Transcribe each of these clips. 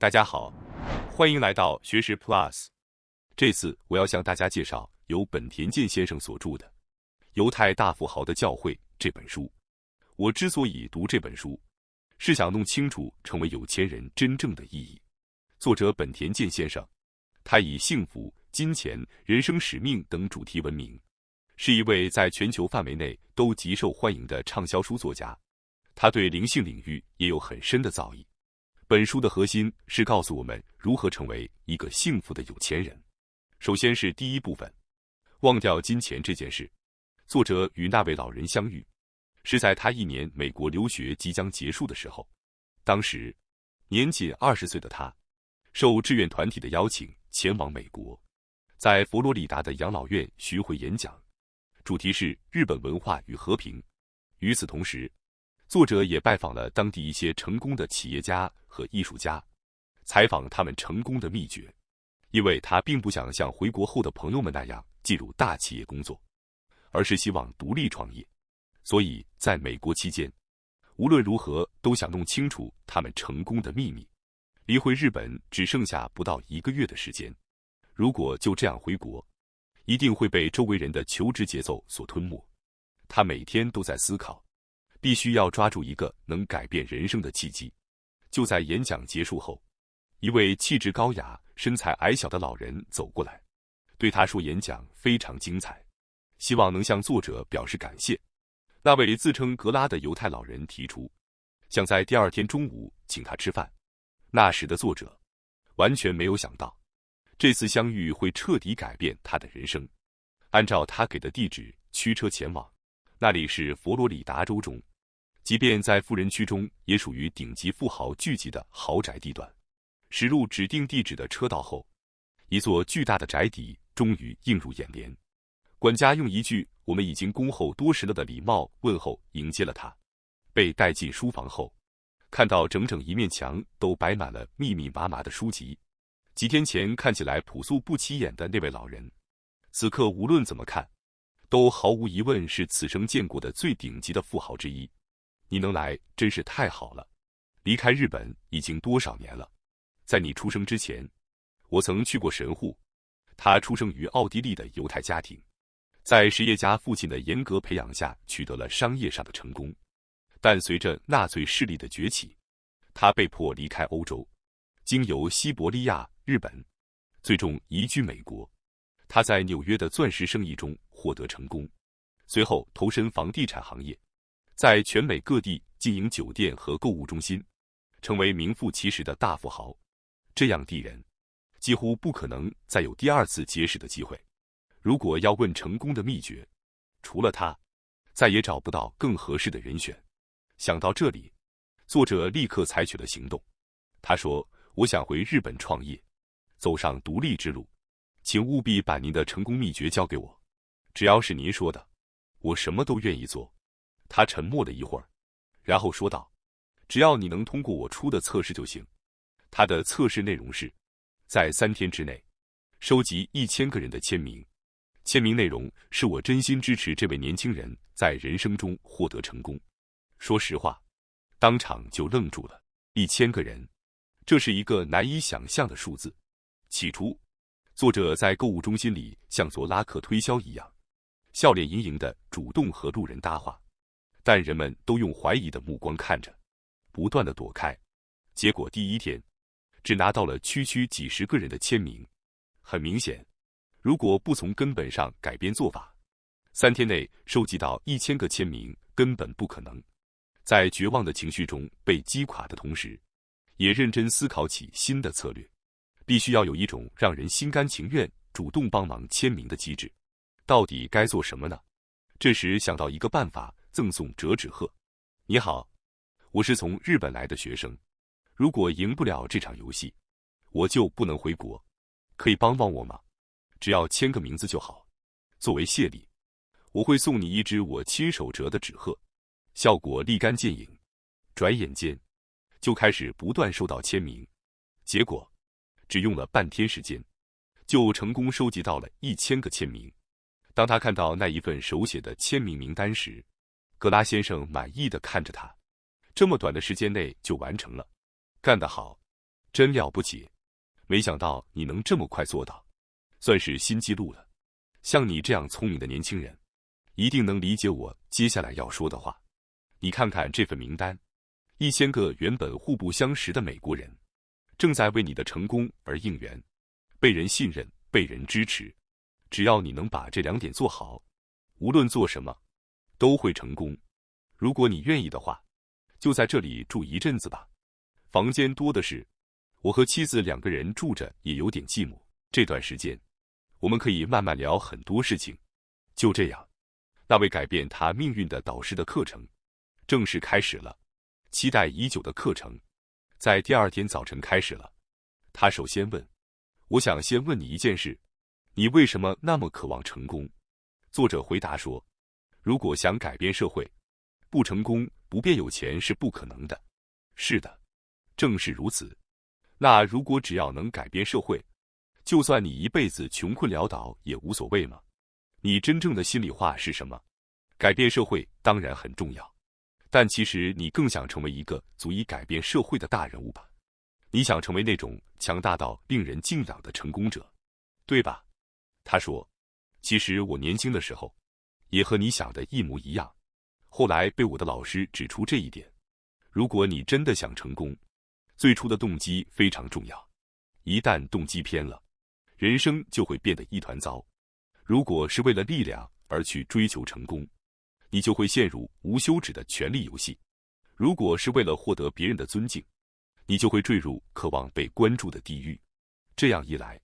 大家好，欢迎来到学识 Plus。这次我要向大家介绍由本田健先生所著的《犹太大富豪的教诲》这本书。我之所以读这本书，是想弄清楚成为有钱人真正的意义。作者本田健先生，他以幸福、金钱、人生使命等主题闻名，是一位在全球范围内都极受欢迎的畅销书作家。他对灵性领域也有很深的造诣。本书的核心是告诉我们如何成为一个幸福的有钱人。首先是第一部分，忘掉金钱这件事。作者与那位老人相遇，是在他1年美国留学即将结束的时候。当时年仅20岁的他，受志愿团体的邀请前往美国，在佛罗里达的养老院巡回演讲，主题是日本文化与和平。与此同时，作者也拜访了当地一些成功的企业家和艺术家，采访他们成功的秘诀。因为他并不想像回国后的朋友们那样进入大企业工作，而是希望独立创业。所以在美国期间，无论如何都想弄清楚他们成功的秘密。离回日本只剩下不到1个月的时间，如果就这样回国，一定会被周围人的求职节奏所吞没。他每天都在思考，必须要抓住一个能改变人生的契机。就在演讲结束后，一位气质高雅、身材矮小的老人走过来，对他说演讲非常精彩，希望能向作者表示感谢。那位自称格拉的犹太老人提出，想在第2天中午请他吃饭。那时的作者完全没有想到，这次相遇会彻底改变他的人生。按照他给的地址驱车前往，那里是佛罗里达州中，即便在富人区中，也属于顶级富豪聚集的豪宅地段。驶入指定地址的车道后，一座巨大的宅邸终于映入眼帘。管家用一句“我们已经恭候多时了”的礼貌问候迎接了他。被带进书房后，看到整整一面墙都摆满了密密麻麻的书籍。几天前看起来朴素不起眼的那位老人，此刻无论怎么看，都毫无疑问是此生见过的最顶级的富豪之一。你能来真是太好了。离开日本已经多少年了？在你出生之前，我曾去过神户。他出生于奥地利的犹太家庭，在实业家父亲的严格培养下取得了商业上的成功。但随着纳粹势力的崛起，他被迫离开欧洲，经由西伯利亚、日本，最终移居美国。他在纽约的钻石生意中获得成功，随后投身房地产行业，在全美各地经营酒店和购物中心，成为名副其实的大富豪。这样的人几乎不可能再有第2次结识的机会。如果要问成功的秘诀，除了他，再也找不到更合适的人选。想到这里，作者立刻采取了行动。他说，我想回日本创业，走上独立之路，请务必把您的成功秘诀交给我。只要是您说的，我什么都愿意做。他沉默了一会儿，然后说道，只要你能通过我出的测试就行。他的测试内容是，在3天之内收集1000个人的签名。签名内容是我真心支持这位年轻人在人生中获得成功。说实话，当场就愣住了。1000个人，这是一个难以想象的数字。起初，作者在购物中心里像做拉客推销一样，笑脸盈盈地主动和路人搭话，但人们都用怀疑的目光看着，不断地躲开。结果第1天只拿到了区区几十个人的签名。很明显，如果不从根本上改变做法，3天内收集到1000个签名根本不可能。在绝望的情绪中被击垮的同时，也认真思考起新的策略。必须要有一种让人心甘情愿主动帮忙签名的机制。到底该做什么呢？这时想到一个办法，赠送折纸鹤。你好，我是从日本来的学生，如果赢不了这场游戏，我就不能回国，可以帮帮我吗？只要签个名字就好。作为谢礼，我会送你一只我亲手折的纸鹤。效果立竿见影，转眼间就开始不断收到签名。结果只用了半天时间，就成功收集到了1000个签名。当他看到那一份手写的签名名单时，格拉先生满意地看着他，这么短的时间内就完成了，干得好！真了不起，没想到你能这么快做到，算是新纪录了。像你这样聪明的年轻人，一定能理解我接下来要说的话。你看看这份名单，1000个原本互不相识的美国人，正在为你的成功而应援，被人信任，被人支持。只要你能把这2点做好，无论做什么，都会成功。如果你愿意的话，就在这里住一阵子吧。房间多的是，我和妻子2个人住着也有点寂寞。这段时间，我们可以慢慢聊很多事情。就这样，那位改变他命运的导师的课程正式开始了。期待已久的课程在第2天早晨开始了。他首先问：我想先问你一件事，你为什么那么渴望成功？作者回答说：如果想改变社会，不成功不变有钱是不可能的。是的，正是如此。那如果只要能改变社会，就算你一辈子穷困潦倒也无所谓吗？你真正的心里话是什么？改变社会当然很重要，但其实你更想成为一个足以改变社会的大人物吧？你想成为那种强大到令人敬仰的成功者，对吧？他说：其实我年轻的时候也和你想的一模一样，后来被我的老师指出这一点。如果你真的想成功，最初的动机非常重要，一旦动机偏了，人生就会变得一团糟。如果是为了力量而去追求成功，你就会陷入无休止的权力游戏；如果是为了获得别人的尊敬，你就会坠入渴望被关注的地狱。这样一来，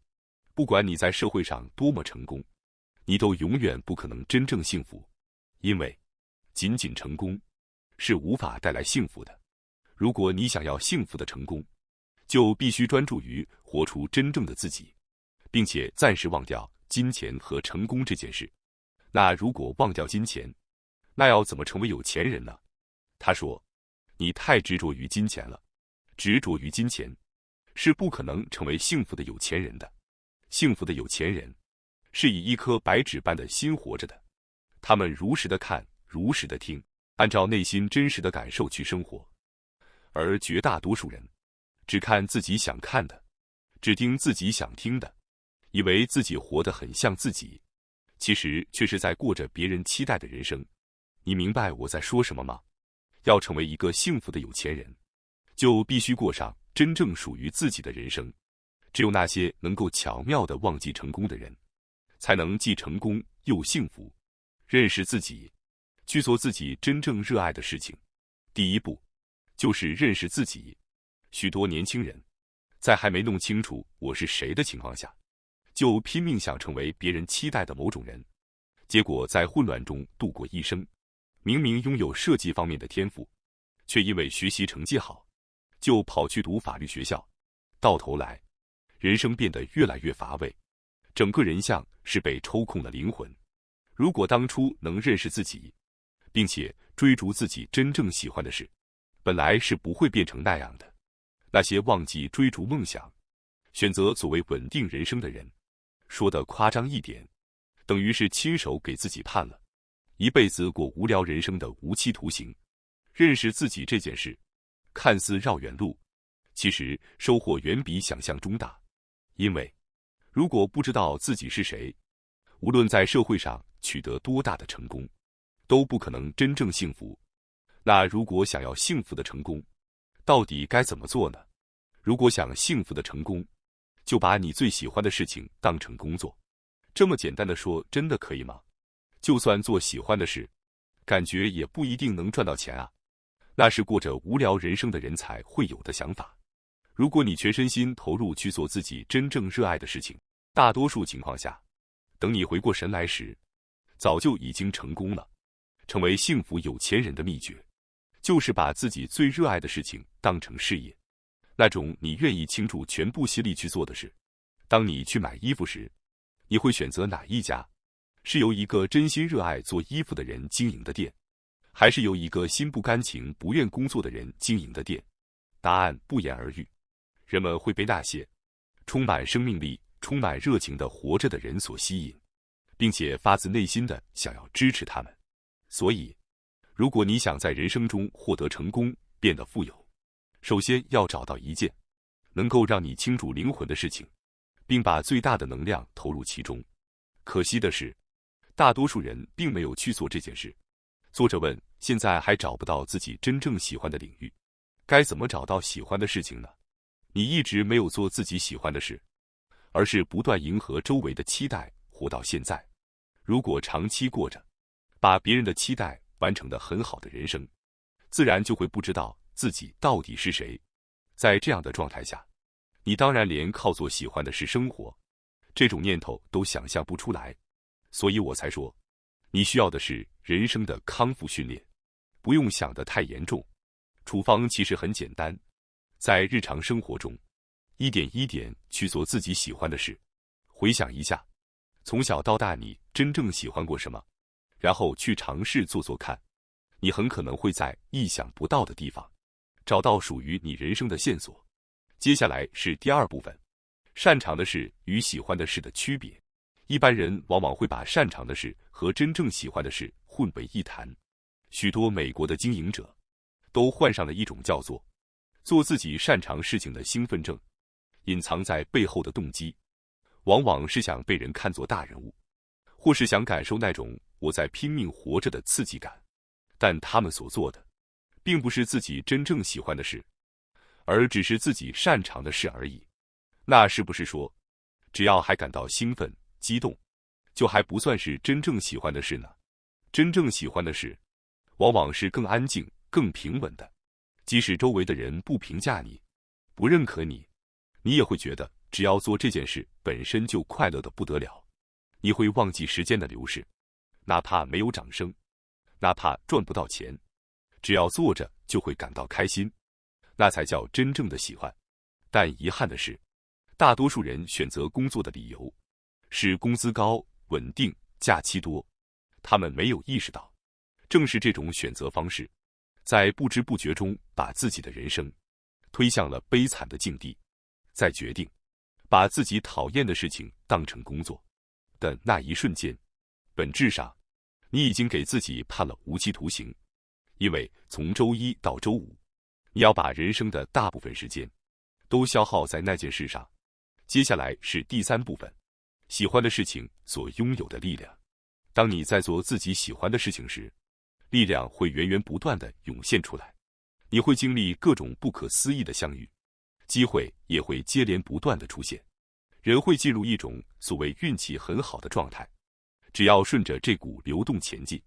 不管你在社会上多么成功，你都永远不可能真正幸福，因为仅仅成功是无法带来幸福的。如果你想要幸福的成功，就必须专注于活出真正的自己，并且暂时忘掉金钱和成功这件事。那如果忘掉金钱，那要怎么成为有钱人呢？他说：你太执着于金钱了，执着于金钱是不可能成为幸福的有钱人的。幸福的有钱人是以一颗白纸般的心活着的，他们如实的看，如实的听，按照内心真实的感受去生活。而绝大多数人只看自己想看的，只听自己想听的，以为自己活得很像自己，其实却是在过着别人期待的人生。你明白我在说什么吗？要成为一个幸福的有钱人，就必须过上真正属于自己的人生。只有那些能够巧妙地忘记成功的人，才能既成功又幸福。认识自己，去做自己真正热爱的事情。第一步就是认识自己。许多年轻人在还没弄清楚我是谁的情况下，就拼命想成为别人期待的某种人，结果在混乱中度过一生。明明拥有设计方面的天赋，却因为学习成绩好，就跑去读法律学校，到头来人生变得越来越乏味，整个人像是被抽空了灵魂。如果当初能认识自己，并且追逐自己真正喜欢的事，本来是不会变成那样的。那些忘记追逐梦想，选择所谓稳定人生的人，说的夸张一点，等于是亲手给自己判了一辈子过无聊人生的无期徒刑。认识自己这件事，看似绕远路，其实收获远比想象中大。因为如果不知道自己是谁，无论在社会上取得多大的成功，都不可能真正幸福。那如果想要幸福的成功，到底该怎么做呢？如果想幸福的成功，就把你最喜欢的事情当成工作。这么简单的说，真的可以吗？就算做喜欢的事，感觉也不一定能赚到钱啊。那是过着无聊人生的人才会有的想法。如果你全身心投入去做自己真正热爱的事情，大多数情况下，等你回过神来时，早就已经成功了。成为幸福有钱人的秘诀，就是把自己最热爱的事情当成事业，那种你愿意倾注全部心力去做的事。当你去买衣服时，你会选择哪一家？是由一个真心热爱做衣服的人经营的店，还是由一个心不甘情不愿工作的人经营的店？答案不言而喻。人们会被那些充满生命力、充满热情的活着的人所吸引，并且发自内心的想要支持他们。所以，如果你想在人生中获得成功，变得富有，首先要找到一件能够让你倾注灵魂的事情，并把最大的能量投入其中。可惜的是，大多数人并没有去做这件事。作者问：现在还找不到自己真正喜欢的领域，该怎么找到喜欢的事情呢？你一直没有做自己喜欢的事，而是不断迎合周围的期待，活到现在。如果长期过着把别人的期待完成得很好的人生，自然就会不知道自己到底是谁。在这样的状态下，你当然连靠做喜欢的事生活这种念头都想象不出来。所以我才说，你需要的是人生的康复训练，不用想得太严重。处方其实很简单，在日常生活中，一点一点去做自己喜欢的事。回想一下，从小到大你真正喜欢过什么，然后去尝试做做看。你很可能会在意想不到的地方找到属于你人生的线索。接下来是第二部分，擅长的事与喜欢的事的区别。一般人往往会把擅长的事和真正喜欢的事混为一谈。许多美国的经营者都患上了一种叫做做自己擅长事情的兴奋症。隐藏在背后的动机，往往是想被人看作大人物，或是想感受那种我在拼命活着的刺激感。但他们所做的，并不是自己真正喜欢的事，而只是自己擅长的事而已。那是不是说，只要还感到兴奋、激动，就还不算是真正喜欢的事呢？真正喜欢的事，往往是更安静、更平稳的。即使周围的人不评价你、不认可你，你也会觉得只要做这件事本身就快乐得不得了。你会忘记时间的流逝，哪怕没有掌声，哪怕赚不到钱，只要做着就会感到开心，那才叫真正的喜欢。但遗憾的是，大多数人选择工作的理由是工资高、稳定、假期多。他们没有意识到，正是这种选择方式，在不知不觉中把自己的人生推向了悲惨的境地。在决定把自己讨厌的事情当成工作的那一瞬间，本质上你已经给自己判了无期徒刑。因为从周一到周五，你要把人生的大部分时间都消耗在那件事上。接下来是第三部分，喜欢的事情所拥有的力量。当你在做自己喜欢的事情时，力量会源源不断地涌现出来。你会经历各种不可思议的相遇，机会也会接连不断地出现。人会进入一种所谓运气很好的状态，只要顺着这股流动前进，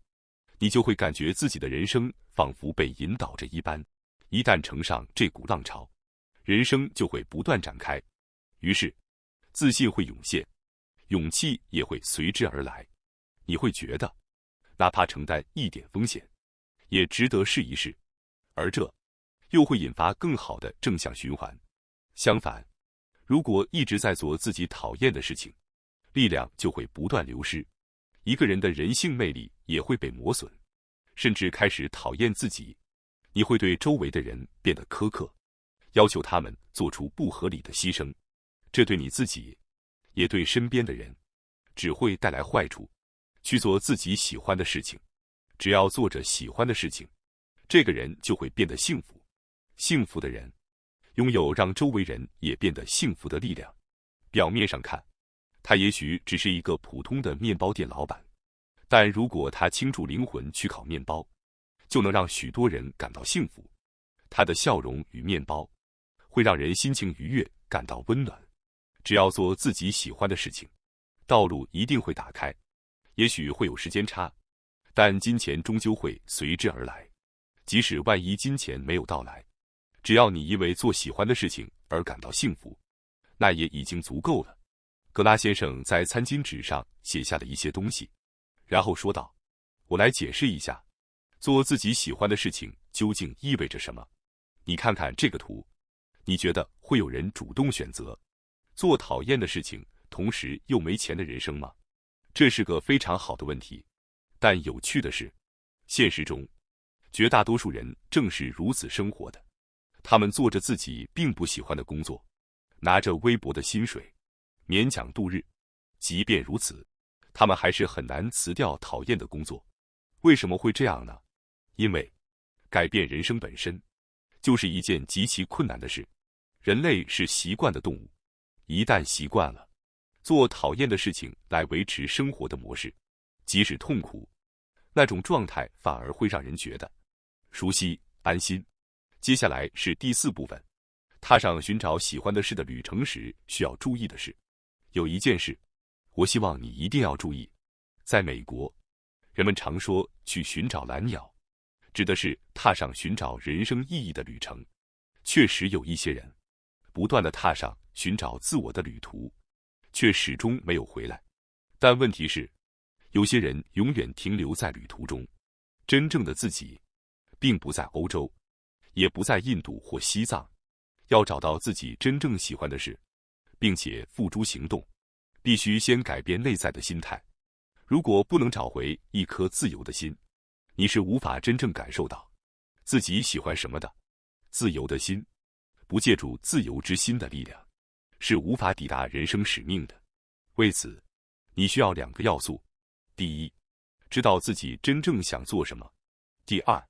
你就会感觉自己的人生仿佛被引导着一般。一旦乘上这股浪潮，人生就会不断展开，于是自信会涌现，勇气也会随之而来。你会觉得，哪怕承担一点风险，也值得试一试，而这又会引发更好的正向循环。相反，如果一直在做自己讨厌的事情，力量就会不断流失，一个人的人性魅力也会被磨损，甚至开始讨厌自己。你会对周围的人变得苛刻，要求他们做出不合理的牺牲，这对你自己，也对身边的人，只会带来坏处。去做自己喜欢的事情，只要做着喜欢的事情，这个人就会变得幸福。幸福的人拥有让周围人也变得幸福的力量。表面上看，他也许只是一个普通的面包店老板，但如果他倾注灵魂去烤面包，就能让许多人感到幸福。他的笑容与面包会让人心情愉悦，感到温暖。只要做自己喜欢的事情，道路一定会打开。也许会有时间差，但金钱终究会随之而来。即使万一金钱没有到来，只要你因为做喜欢的事情而感到幸福，那也已经足够了。格拉先生在餐巾纸上写下了一些东西，然后说道：我来解释一下，做自己喜欢的事情究竟意味着什么。你看看这个图，你觉得会有人主动选择做讨厌的事情，同时又没钱的人生吗？这是个非常好的问题，但有趣的是，现实中绝大多数人正是如此生活的。他们做着自己并不喜欢的工作，拿着微薄的薪水，勉强度日。即便如此，他们还是很难辞掉讨厌的工作。为什么会这样呢？因为改变人生本身就是一件极其困难的事。人类是习惯的动物，一旦习惯了做讨厌的事情来维持生活的模式，即使痛苦，那种状态反而会让人觉得熟悉、安心。接下来是第4部分，踏上寻找喜欢的事的旅程时需要注意的是，有一件事，我希望你一定要注意。在美国，人们常说去寻找蓝鸟，指的是踏上寻找人生意义的旅程。确实有一些人不断地踏上寻找自我的旅途，却始终没有回来。但问题是，有些人永远停留在旅途中，真正的自己并不在欧洲，也不在印度或西藏。要找到自己真正喜欢的事，并且付诸行动，必须先改变内在的心态。如果不能找回一颗自由的心，你是无法真正感受到自己喜欢什么的。自由的心，不借助自由之心的力量，是无法抵达人生使命的。为此，你需要2个要素：第一，知道自己真正想做什么；第二，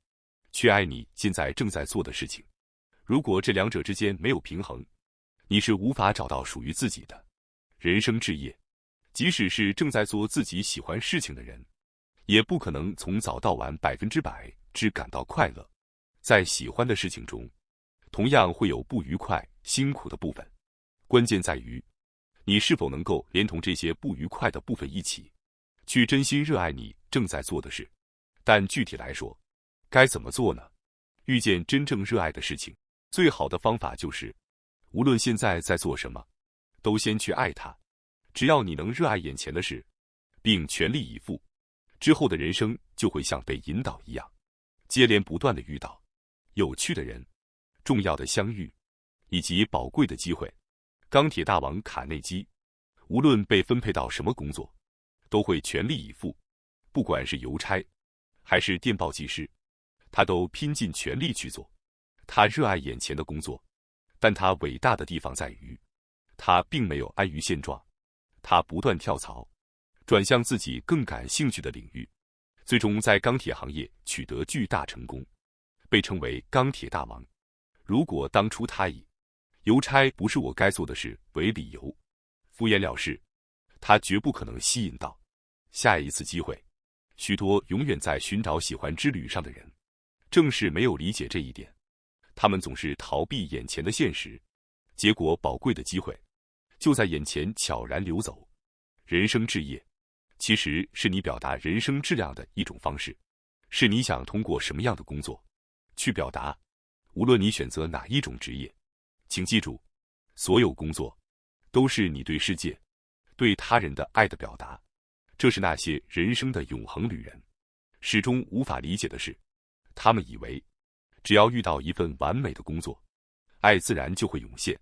去爱你现在正在做的事情。如果这2者之间没有平衡，你是无法找到属于自己的人生志业。即使是正在做自己喜欢事情的人，也不可能从早到晚100%只感到快乐。在喜欢的事情中，同样会有不愉快、辛苦的部分。关键在于，你是否能够连同这些不愉快的部分一起，去真心热爱你正在做的事。但具体来说，该怎么做呢？遇见真正热爱的事情，最好的方法就是，无论现在在做什么，都先去爱它。只要你能热爱眼前的事，并全力以赴，之后的人生就会像被引导一样，接连不断地遇到有趣的人、重要的相遇以及宝贵的机会。钢铁大王卡内基，无论被分配到什么工作，都会全力以赴，不管是邮差还是电报技师，他都拼尽全力去做。他热爱眼前的工作，但他伟大的地方在于，他并没有安于现状，他不断跳槽，转向自己更感兴趣的领域，最终在钢铁行业取得巨大成功，被称为钢铁大王。如果当初他以邮差不是我该做的事为理由敷衍了事，他绝不可能吸引到下一次机会。许多永远在寻找喜欢之旅上的人，正是没有理解这一点，他们总是逃避眼前的现实，结果宝贵的机会就在眼前悄然流走。人生志业其实是你表达人生质量的一种方式，是你想通过什么样的工作去表达。无论你选择哪一种职业，请记住，所有工作都是你对世界、对他人的爱的表达。这是那些人生的永恒旅人始终无法理解的事。他们以为只要遇到一份完美的工作，爱自然就会涌现。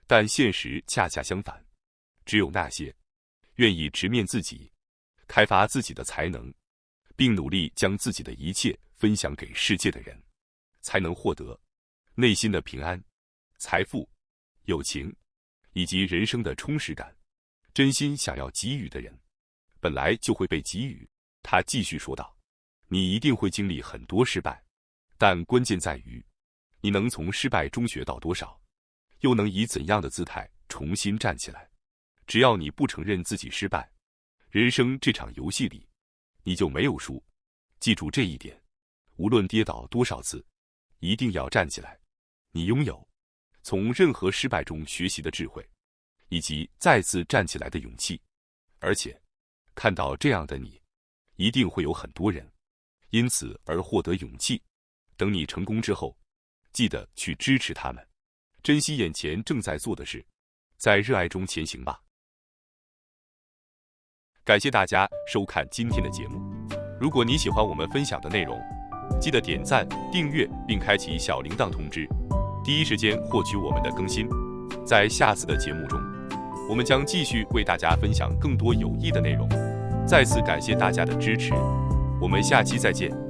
但现实恰恰相反，只有那些愿意直面自己、开发自己的才能，并努力将自己的一切分享给世界的人，才能获得内心的平安、财富、友情以及人生的充实感。真心想要给予的人，本来就会被给予。他继续说道，你一定会经历很多失败，但关键在于，你能从失败中学到多少，又能以怎样的姿态重新站起来。只要你不承认自己失败，人生这场游戏里，你就没有输。记住这一点，无论跌倒多少次，一定要站起来。你拥有从任何失败中学习的智慧，以及再次站起来的勇气。而且，看到这样的你，一定会有很多人因此而获得勇气。等你成功之后，记得去支持他们，珍惜眼前正在做的事，在热爱中前行吧。感谢大家收看今天的节目。如果你喜欢我们分享的内容，记得点赞、订阅并开启小铃铛通知，第一时间获取我们的更新。在下次的节目中，我们将继续为大家分享更多有益的内容。再次感谢大家的支持，我们下期再见。